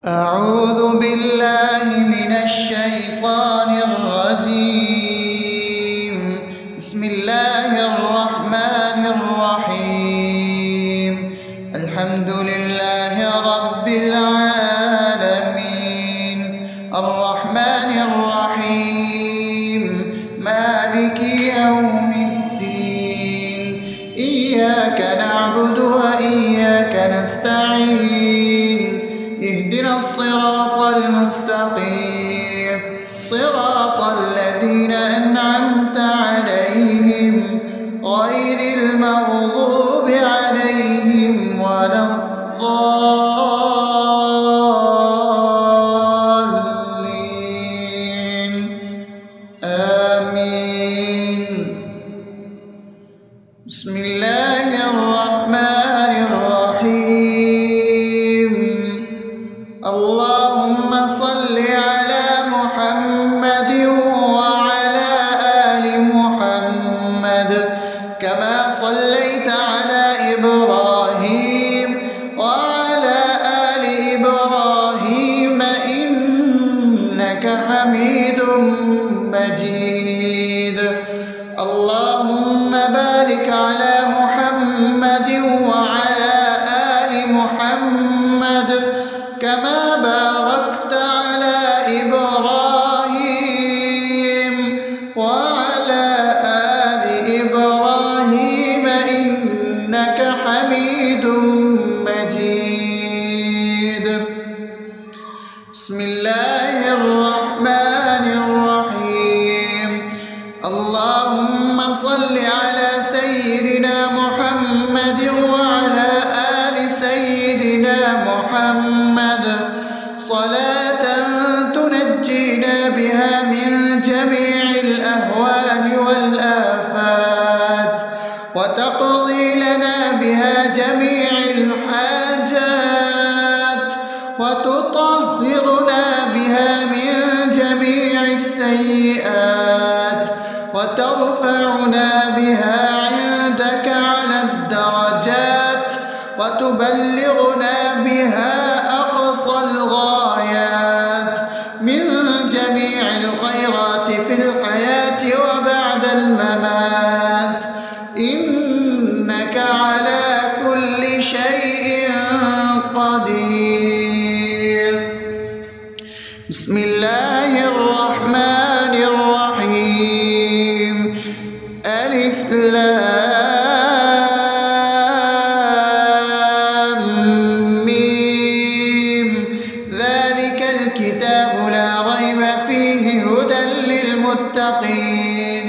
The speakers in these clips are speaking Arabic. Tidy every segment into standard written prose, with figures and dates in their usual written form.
أعوذ بالله من الشيطان الرجيم. بسم الله الرحمن الرحيم. الحمد لله رب العالمين، الرحمن الرحيم، مالك يوم الدين. إياك نعبد وإياك نستعين. اهدنا الصراط المستقيم، صراط الذين أنعمت عليهم غير المغضوب عليهم ولا الضالين. آمين. بسم الله الرحمن الرحيم. اللهم صل على محمد وعلى آل محمد كما صليت على إبراهيم وعلى آل إبراهيم إنك حميد مجيد. اللهم بارك على محمد وعلى آل محمد كما باركت على إبراهيم وعلى آل إبراهيم إنك حميد مجيد. بسم الله الرحمن الرحيم. اللهم صل على سيدنا محمد وعلى آل سيدنا محمد صلاة تنجينا بها من جميع الأهوال والآفات وتقضي لنا بها جميع الحاجات وتطهرنا بها من جميع السيئات وترفعنا بها عندك على الدرجات وتبلغنا بها أقصى الغايات من جميع الخيرات في الحياة وبعد الممات، إنك على كل شيء قدير. بسم الله الرحمن الرحيم. ألف لام ميم. ذلك الكتاب لا ريب فيه هدى للمتقين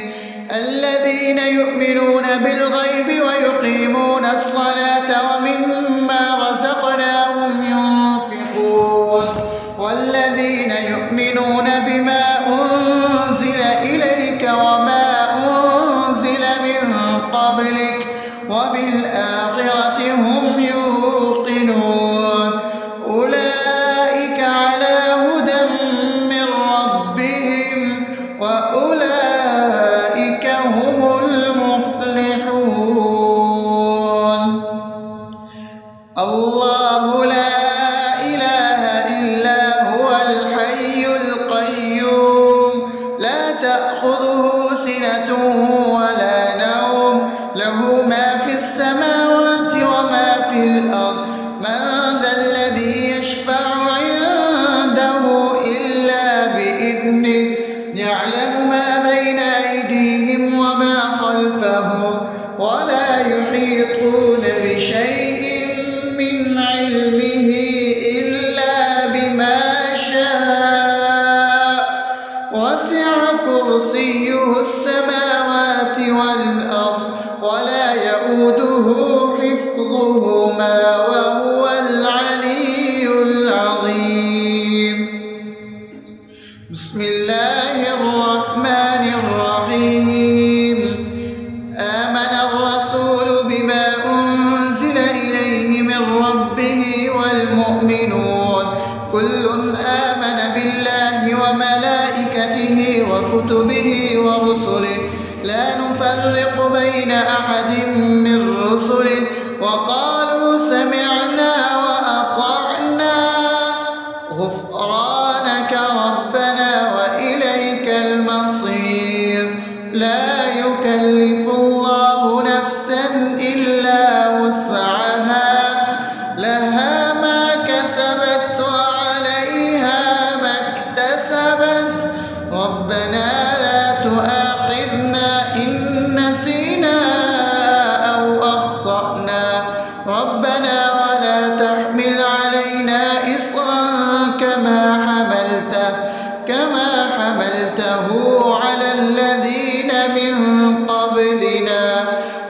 الذين يؤمنون بالغيب ويقيمون الصلاة ومما رزقناهم ينفقون والذين يؤمنون بما أنزل إليك وما أنزل من قبلك وبالآخرة هم يوقنون أولئك على هدى من ربهم وأولئك هم المفلحون. الله لا إله إلا هو الحي القيوم لا تأخذه سنة ولا نوم له ما في السماوات وما في الأرض. من ذا الذي يشفع عنده إلا بإذنه يعلم ما بين أيديهم وما خلفهم ولا يحيطون بشيء من علمه إلا بما شاء وسع كرسيه السماوات والأرض ولا يؤوده حفظهما وهو العلي العظيم. بسم الله الرحمن الرحيم. آمن الرسول بما أنزل إليه من ربه والمؤمنون كل آمن بالله وملائكته وكتبه ورسله لا نفرق بين أحد من رسله وقالوا سمعنا وأطعنا إصرا كما حملته على الذين من قبلنا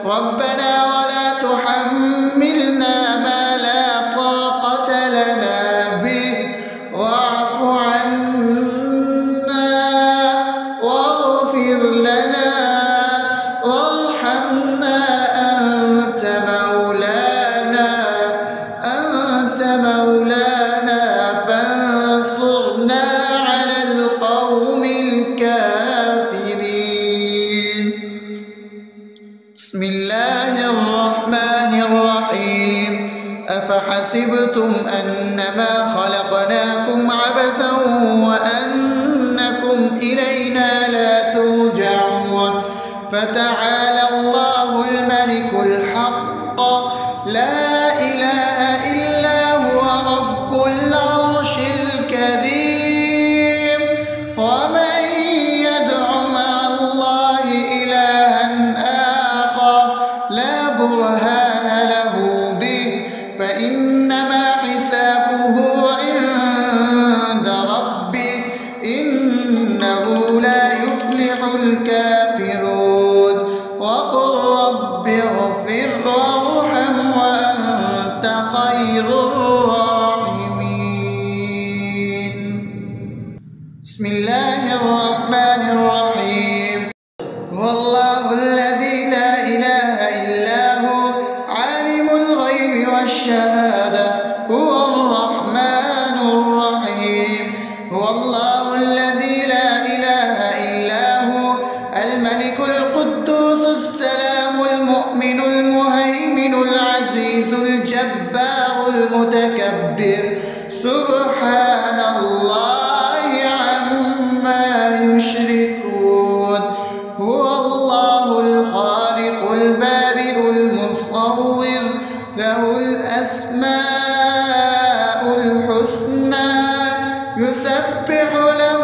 ربنا ولا تحملنا ما لا طاقة لنا به واعف عنا واغفر لنا وارحمنا أنت مولانا فانصرنا على القوم الكافرين. بسم الله الرحمن الرحيم أفحسبتم أنما خلقناكم عبثا وأنكم إلينا لا ترجعون فتعالى الله الملك الحق لا إله إلا هو رب العرش الكريم ومن يدع مع الله إلها آخر لا برهان له به فإنما حسابه عند ربه إنه لا يفلح الكافرون وقل رب اغفر وارحم وأنت خير الراحمين. بسم الله الرحمن الرحيم هو الله الذي لا إله إلا هو عالم الغيب والشهادة هو الرحمن الرحيم هو الله الذي لا إله إلا هو الملك القدوس السلام المؤمن المهيمن العزيز الجبار المتكبر سبحان الله عما يشركون هو الله الخالق البارئ المصور له الأسماء الحسنى يسبح له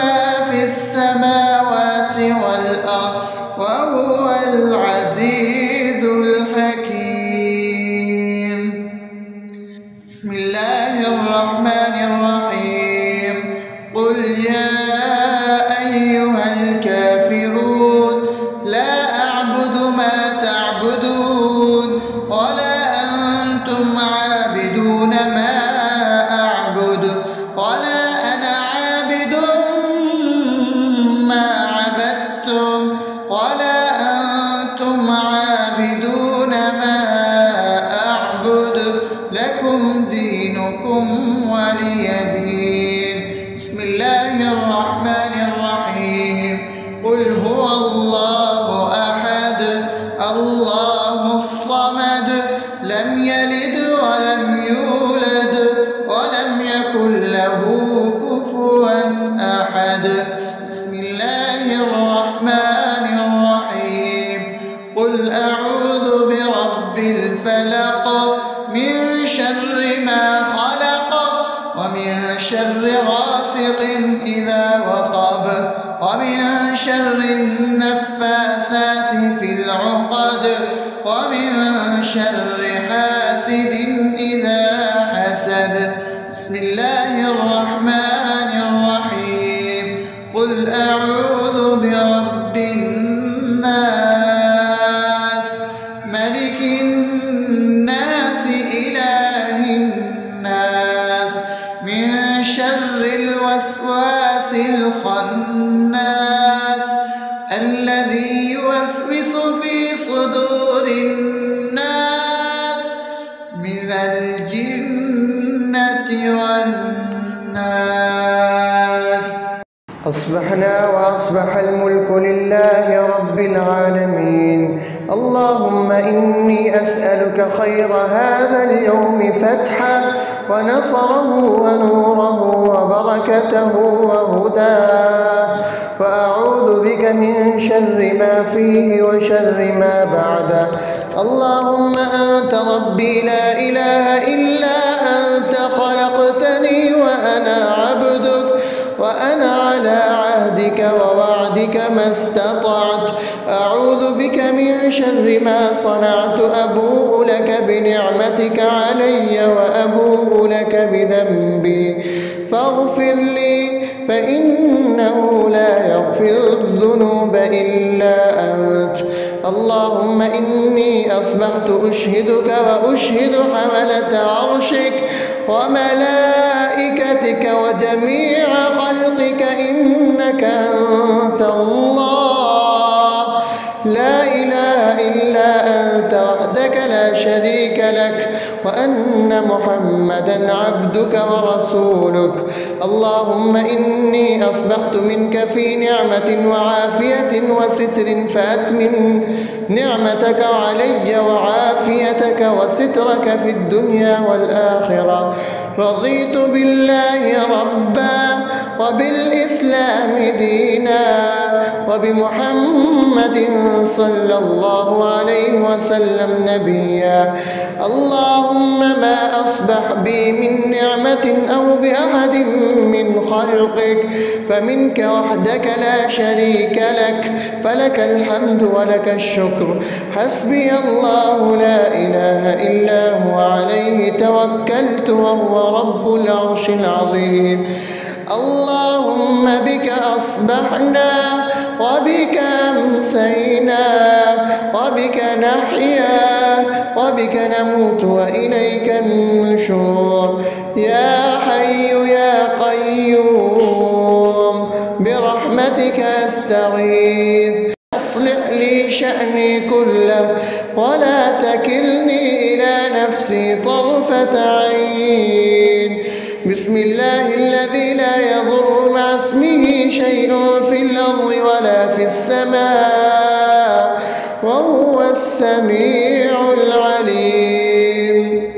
ما في السماوات والأرض وهو العزيز الحكيم. بسم الله الرحمن الرحيم قل يا أيها الكافرون لا أعبد ما تعبدون ولا أنتم عابدون ما أعبد ولا أنا عابد ما عبدتم ولا أنتم عابدون ما أعبد لكم دينكم ولي دين. بسم الله الرحمن الرحيم قل هو الله أحد الله الصمد لم يلد ولم يولد ولم يكن له كفوا أحد. بسم الله الرحمن الرحيم قل أعوذ برب الفلق من شر ما خلق ومن شر غاسق إذا وقب ومن شر النفاثات في العقد ومن شر حاسد إذا حسد. بسم الله الرحمن الرحيم قل أعوذ برب الناس ملك الناس إله الناس من شر الوسواس الخناس الذي يوسوس في صدور الناس من الجنة والناس. أصبحنا وأصبح الملك لله رب العالمين. اللهم إني أسألك خير هذا اليوم فتحه ونصره ونوره وبركته وهداه وأعوذ بك من شر ما فيه وشر ما بعده. اللهم أنت ربي لا إله إلا أنت خلقتني وأنا عبدك وأنا على عهدك ووعدك طاعتك ما استطعت، أعوذ بك من شر ما صنعت، أبوء لك بنعمتك علي وأبوء لك بذنبي فاغفر لي فإنه لا يغفر الذنوب إلا أنت. اللهم إني أصبحت أشهدك وأشهد حملة عرشك وملائكتك وجميع خلقك إنك أنت الله لا إله إلا أنت وحدك لا شريك لك، وأن محمدا عبدك ورسولك. اللهم إني أصبحت منك في نعمة وعافية وستر فأتمم نعمتك علي وعافيتك وسترك في الدنيا والآخرة. رضيت بالله ربا وبالإسلام دينا وبمحمد صلى الله عليه وسلم نبيا. اللهم ما أصبح بي من نعمة أو بأحد من خلقك فمنك وحدك لا شريك لك، فلك الحمد ولك الشكر. حسبي الله لا إله إلا هو عليه توكلت وهو رب العرش العظيم. اللهم بك أصبحنا وبك أمسينا وبك نحيا وبك نموت وإليك النشور. يا حي يا قيوم برحمتك أستغيث، أصلح لي شأني كله ولا تكلني إلى نفسي طرفة عين. بسم الله الذي لا يضر مع اسمه شيء في الأرض ولا في السماء وهو السميع العليم.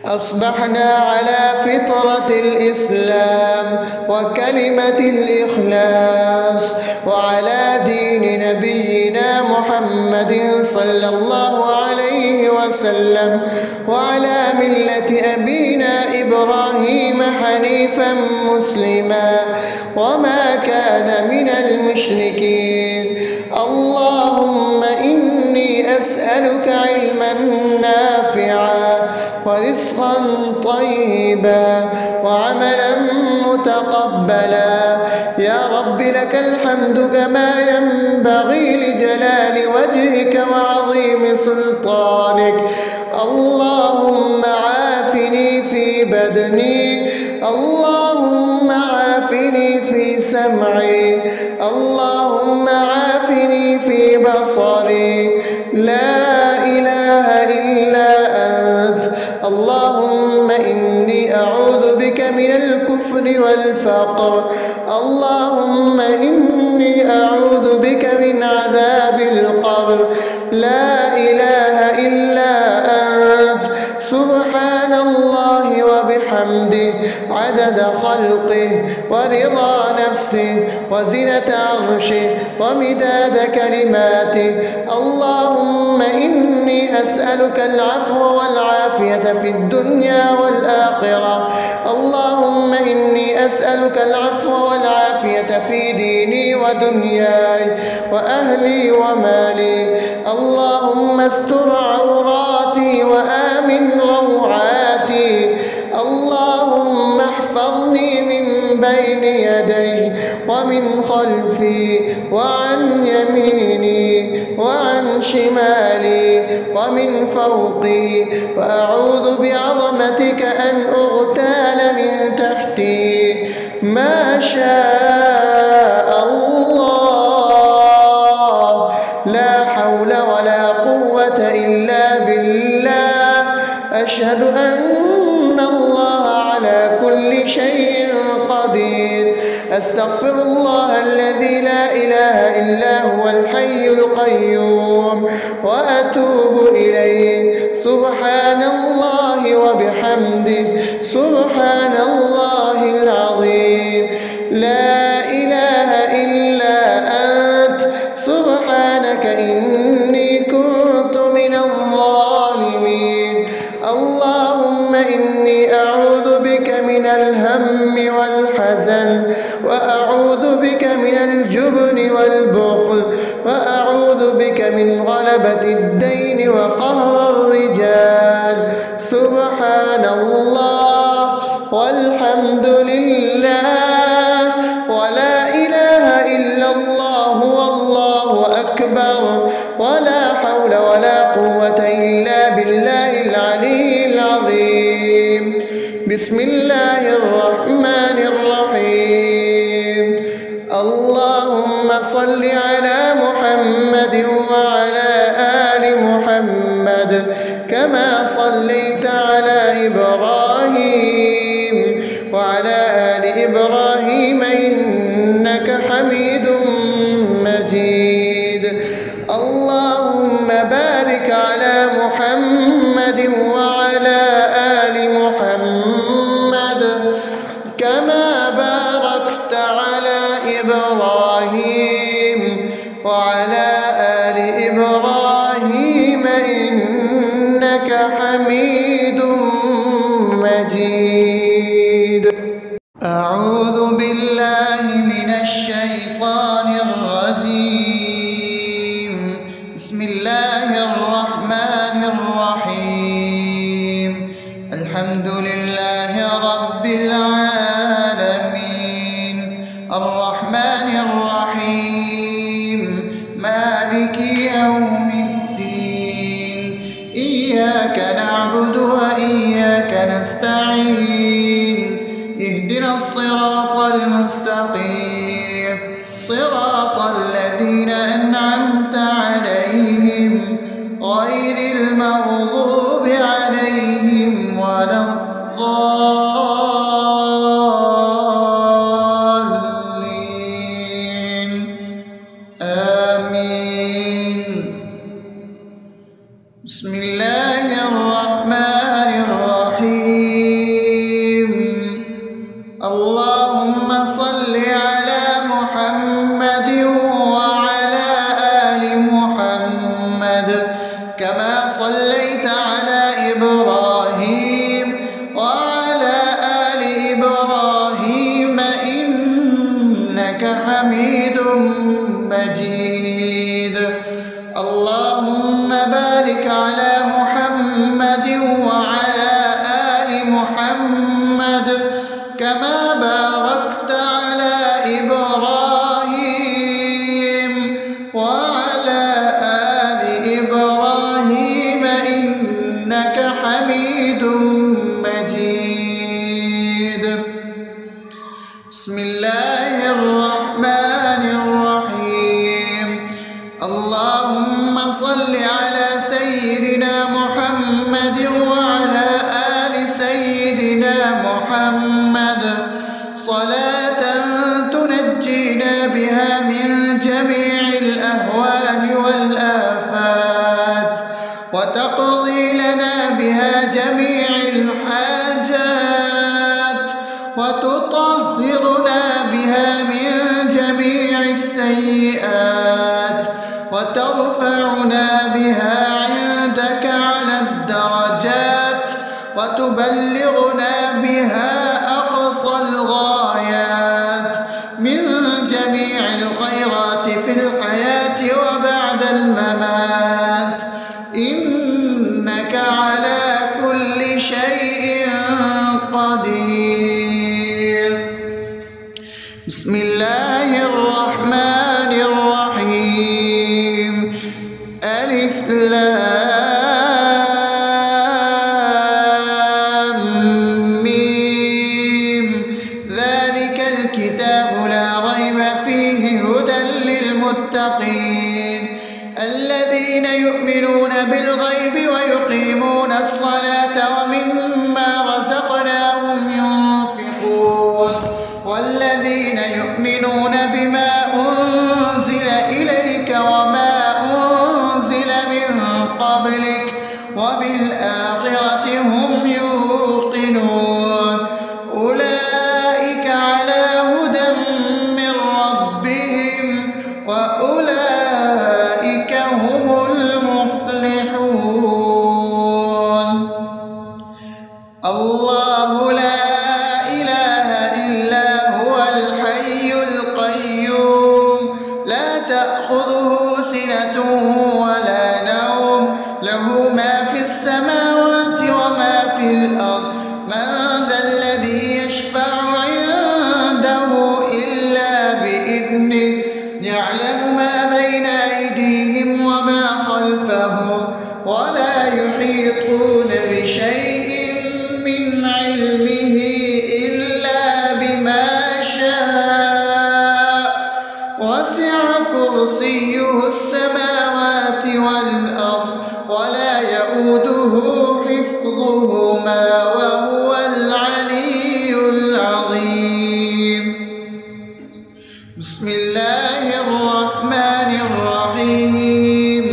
أصبحنا على فطرة الإسلام وكلمة الإخلاص وعلى دين نبينا محمد صلى الله عليه وسلم وعلى ملة أبينا إبراهيم حنيفا مسلما وما كان من المشركين. اللهم إني أسألك علما نافعا ورزقا طيبا وعملا متقبلا. يا رب لك الحمد كما ينبغي لجلال وجهك وعظيم سلطانك. اللهم عافني في بدني، اللهم عافني في سمعي، اللهم عافني في بصري. لا إله إلا أنت. اللهم إني أعوذ بك من الكفر والفقر. اللهم إني أعوذ بك من عذاب القبر. لا إله إلا أنت. سبحان الله وبحمده عدد خلقه ورضا نفسه وزنة عرشه ومداد كلماته. اللهم إني أسألك العفو والعافية في الدنيا والآخرة. اللهم إني أسألك العفو والعافية في ديني ودنياي وأهلي ومالي. اللهم استر عوراتي وآمن روعاتي. اللهم احفظني من بين يدي ومن خلفي وعن يميني وعن شمالي ومن فوقي، وأعوذ بعظمتك أن أغتال من تحتي. ما شاء الله، لا حول ولا قوة إلا بالله. أشهد أن الله على كل شيء قدير. أستغفر الله الذي لا إله إلا هو الحي القيوم وأتوب إليه. سبحان الله وبحمده سبحان الله العظيم. لا إله إلا أنت. سبحانك إني كنت من الظالمين. اللهم إني أعوذ بك من من الهم والحزن، وأعوذ بك من الجبن والبخل، وأعوذ بك من غلبة الدين وقهر الرجال. سبحان الله والحمد لله ولا إله إلا الله والله أكبر، ولا حول ولا قوة إلا بالله العلي العظيم. بسم الله الرحمن الرحيم. اللهم صل على محمد وعلى آل محمد كما صليت على إبراهيم وعلى آل إبراهيم إنك حميد مجيد. اللهم بارك على محمد وعلى آل محمد كما باركت على إبراهيم وعلى آل إبراهيم إنك حميد مجيد. أعوذ بالله من الشيطان الرجيم. بسم الله الرحمن الرحيم. الحمد لله رب العالمين الرحمن الرحيم مالك يوم الدين. إياك نعبد وإياك نستعين. اهدنا الصراط المستقيم صراط الذين أنعمت عليهم غير المغضوب عليهم ولا الضالين. آمين. بسم الله الرحمن الرحيم. اللهم صل على محمد وعلى آل محمد كما صليت على إبراهيم وعلى آل إبراهيم إنك حميد مجيد. اللهم بارك على محمد وعلى آل محمد كما باركت على إبراهيم وعلى آل إبراهيم إنك حميد مجيد. بسم الله الرحمن الرحيم. اللهم صل على سيدنا محمد وعلى آل سيدنا محمد صلاة تنجينا بها من جميع الأهوال والآفات وتقضي لنا بها جميع الحاجات وتطهرنا بها من جميع السيئات وترفعنا بها عندك على الدرجات وتبلغنا بها أقصى الغايات من جميع الخيرات في الحياة وبعد الممات إنك على كل شيء قدير. بسم الله الرحمن الرحيم. ألف لام ميم. ذلك الكتاب لا ريب فيه هدى للمتقين الذين يؤمنون بالغيب ويقيمون الصلاة ومما رزقناهم ينفقون والذين يؤمنون بما أنزل إليك وما أنزل من قبلك وبالآخرة هم يوقنون أولئك على هدى من ربهم وأولئك هم المفلحون. الله لا يشفع عنده إلا بإذنه يعلم ما بين أيديهم وما خلفهم ولا يحيطون بشيء من علمه إلا بما شاء وسع كرسيه السماوات والأرض ولا يئوده حفظهما وهو العلي العظيم. بسم الله الرحمن الرحيم.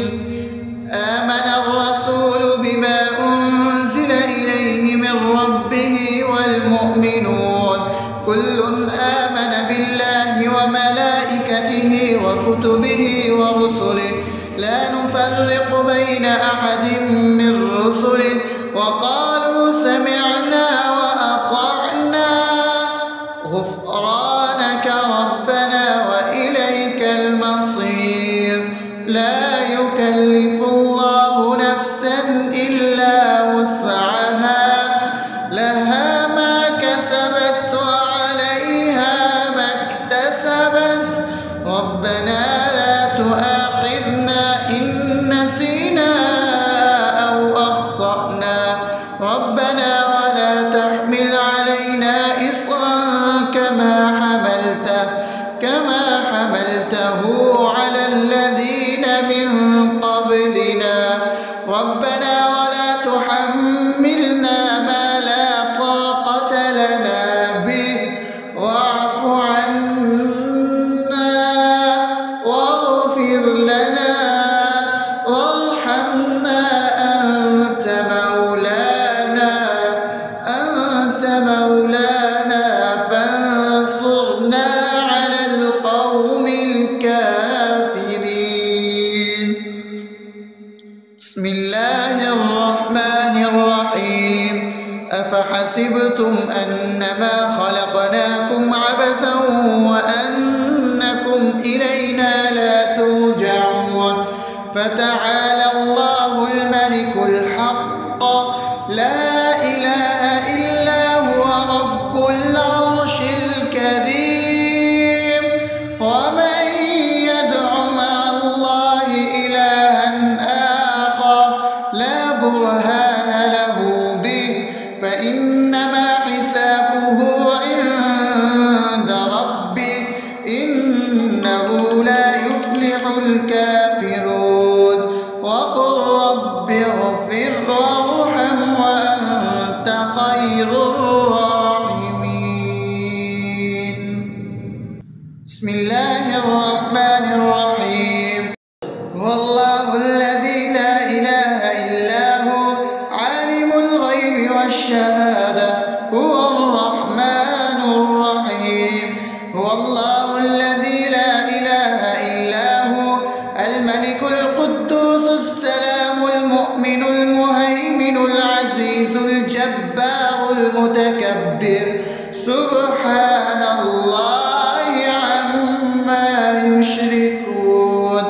آمن الرسول بما أنزل إليه من ربه والمؤمنون كل آمن بالله وملائكته وكتبه ورسله لا نفرق بين أحد من رسله وقالوا سمعنا وأطعنا غفرانك ربنا وإليك المصير. لا يكلف الله نفسا إلا وسعها لها ما كسبت وعليها ما اكتسبت ربنا لا تؤاخذنا إن نسينا أو أخطأنا ربنا ولا تحمل علينا إصرا كما حملته على الذين من قبلنا ربنا ولا تحملنا ما لا طاقة لنا به واعف عنا واغفر لنا وارحمنا أنت مولانا فانصرنا على القوم الكافرين. بسم الله الرحمن الرحيم. أفحسبتم أنما خلقناكم عبثا وأنكم إلينا لا ترجعون فتعالى الله الملك الحق لا إله إلا هو رب العرش الكريم. ومن يدع مع الله إلها آخر لا برهان له به فإنما حسابه عند ربه إنه لا يفلح الكافرون. وقل رب اغفر وارحم وأنت خير الراحمين. بسم الله الرحمن الرحيم. هو الله الذي لا إله إلا هو عالم الغيب والشهادة هو الرحمن الرحيم. هو الله الذي لا إله إلا هو الملك القدوس السلام المؤمن المهيمن العزيز الجبار المتكبر سبحان الله عما يشركون.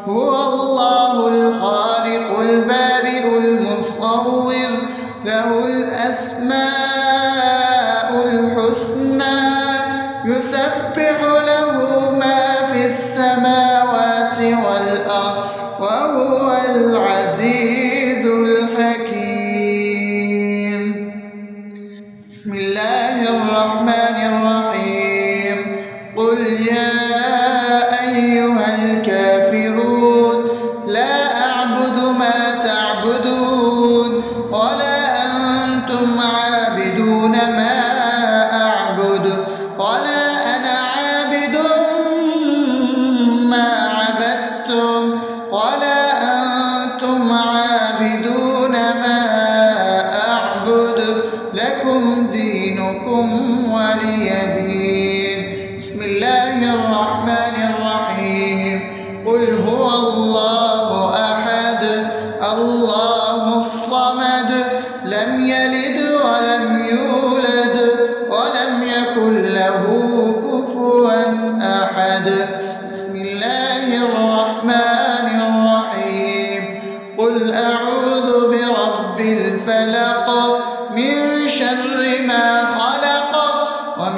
هو الله الخالق البارئ المصور له الأسماء الحسنى يسبح له ما في السماوات والأرض وهو العزيز الحكيم. بسم الله الرحمن الرحيم. قل يا أيها الكافرون لا أعبد ما تعبدون ولا أنتم عابدون ما أعبد ولا أنا عابد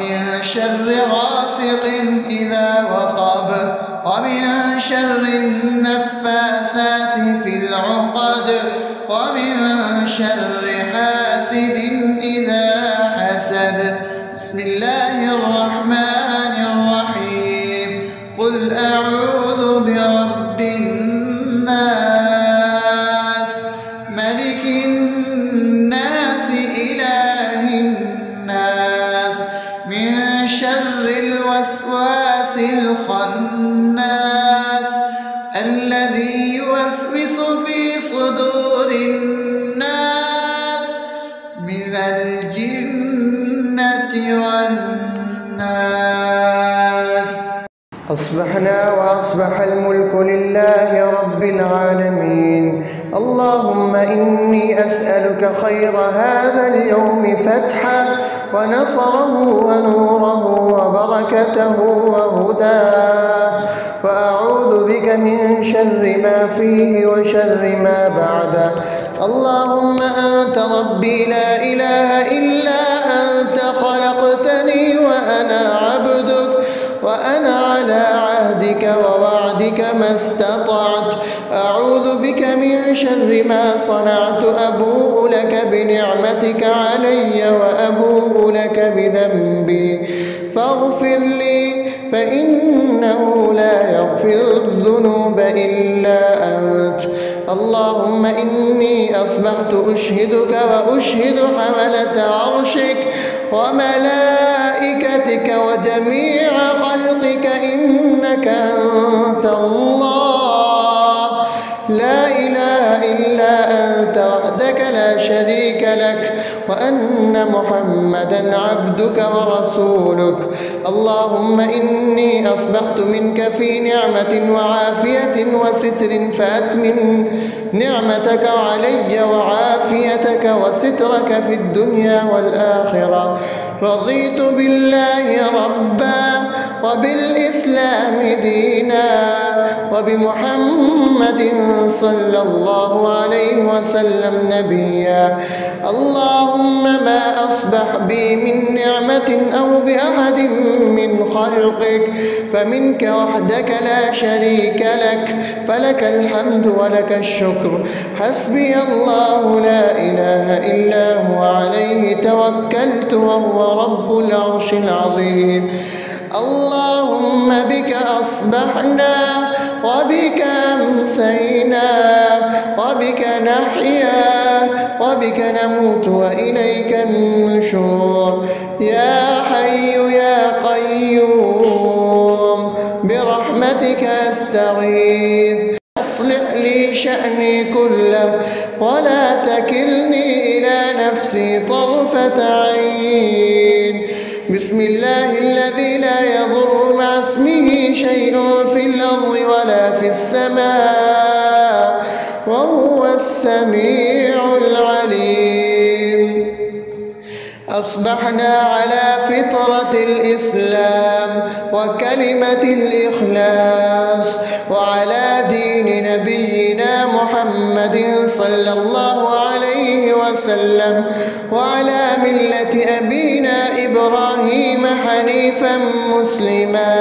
ومن شر غاسق إذا وقب ومن شر النفاثات في العقد ومن شر حاسد إذا حسد. بسم الله الرحمن الرحيم. قل أعوذ برب الناس ملك الناس إله الناس من شر الوسواس الخناس الذي يوسوس في صدور الناس من الجنة والناس. أصبحنا وأصبح الملك لله رب العالمين. اللهم إني أسألك خير هذا اليوم فتحه ونصره ونوره وبركته وهداه، وأعوذ بك من شر ما فيه وشر ما بعده. اللهم أنت ربي لا إله إلا أنت، خلقتني وأنا عبدك وأنا على عهدك ووعدك ما استطعت. أعوذ بك من شر ما صنعت. أبوء لك بنعمتك علي وأبوء لك بذنبي فاغفر لي، فإنه لا يغفر الذنوب إلا أنت. اللهم إني أصبحت أشهدك وأشهد حملة عرشك وملائكتك وجميع خلقك إنك أنت الله لا إله إلا أنت وحدك لا شريك لك، وأن محمدا عبدك ورسولك. اللهم إني أصبحت منك في نعمة وعافية وستر، فأتمم نعمتك علي وعافيتك وسترك في الدنيا والآخرة. رضيت بالله ربا وبالإسلام دينا وبمحمد صلى الله عليه وسلم نبيا. اللهم ما أصبح بي من نعمة أو بأحد من خلقك فمنك وحدك لا شريك لك، فلك الحمد ولك الشكر. حسبي الله لا إله إلا هو عليه توكلت وهو رب العرش العظيم. اللهم بك أصبحنا وبك أمسينا وبك نحيا وبك نموت وإليك النشور. يا حي يا قيوم برحمتك أستغيث، أصلح لي شأني كله ولا تكلني إلى نفسي طرفة عين. بسم الله الذي لا يضر مع اسمه شيء في الأرض ولا في السماء وهو السميع العليم. أصبحنا على فطرة الإسلام وكلمة الإخلاص وعلى دين نبينا محمد صلى الله عليه وسلم وعلى ملة أبينا إبراهيم حنيفا مسلما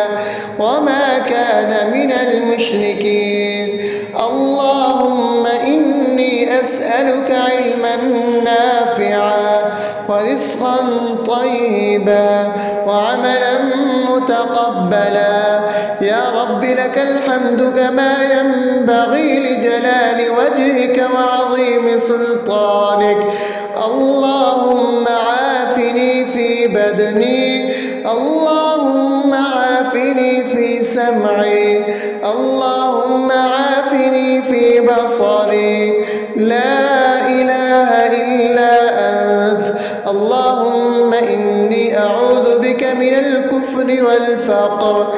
وما كان من المشركين. اللهم إني أسألك علما نافعا ورزقا طيبا وعملا متقبلا. يا رب لك الحمد كما ينبغي لجلال وجهك وعظيم سلطانك. اللهم عافني في بدني، اللهم عافني في سمعي، اللهم عافني في بصري. لا إله إلا أنت. اللهم إني أعوذ بك من الكفر والفقر.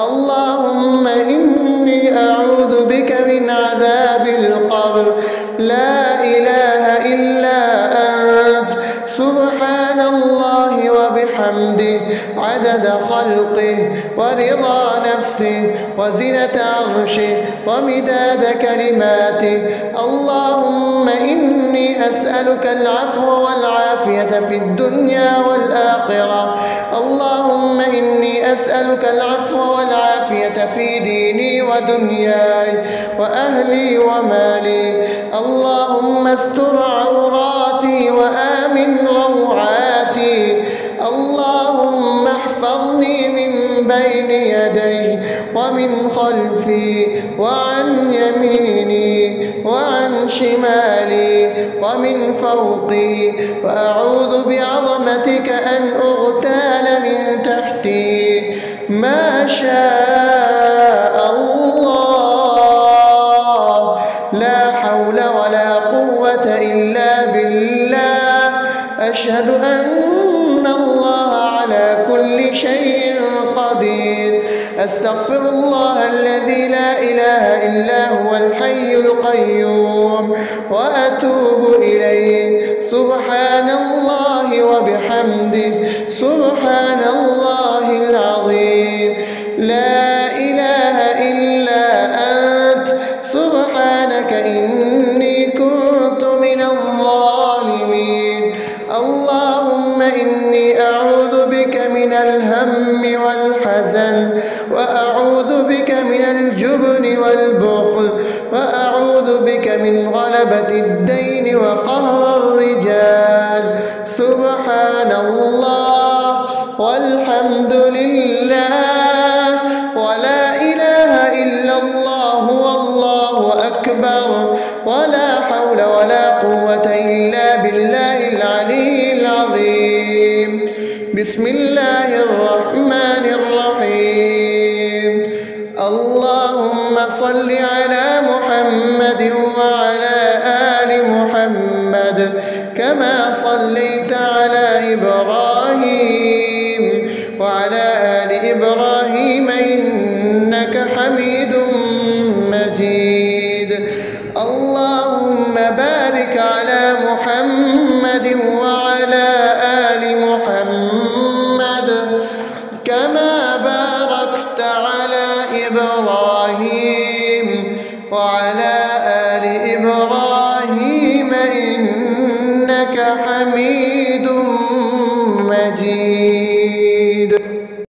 اللهم إني أعوذ بك من عذاب القبر. لا إله إلا أنت. سبحان الله وبحمده عبده عدد خلقه ورضا نفسه وزنة عرشه ومداد كلماته. اللهم إني أسألك العفو والعافية في الدنيا والآخرة. اللهم إني أسألك العفو والعافية في ديني ودنياي وأهلي ومالي. اللهم استر عوراتي وآمن روعاتي. اللهم احفظني من بين يدي ومن خلفي وعن يميني وعن شمالي ومن فوقي، وأعوذ بعظمتك أن أغتال من تحتي. ما شاء الله، لا حول ولا قوة إلا بالله. أشهد أن الله على كل شيء قدير. أستغفر الله الذي لا إله إلا هو الحي القيوم وأتوب إليه. سبحان الله وبحمده، سبحان الله العظيم. لا إله إلا أنت، سبحانك إني كنت من الظالمين. اللهم إني أعوذ بك من الهم والحزن، وأعوذ بك من الجبن والبخل، وأعوذ بك من غلبة الدين وقهر الرجال. سبحان الله والحمد لله ولا إله إلا الله والله أكبر، ولا حول ولا قوة إلا بالله العلي العظيم. بسم الله الرحمن الرحيم. اللهم صل على محمد وعلى آل محمد كما صليت على إبراهيم وعلى آل إبراهيم إنك حميد مجيد. اللهم بارك على محمد وعلى آل محمد كما باركت على إبراهيم وعلى آل إبراهيم إنك حميد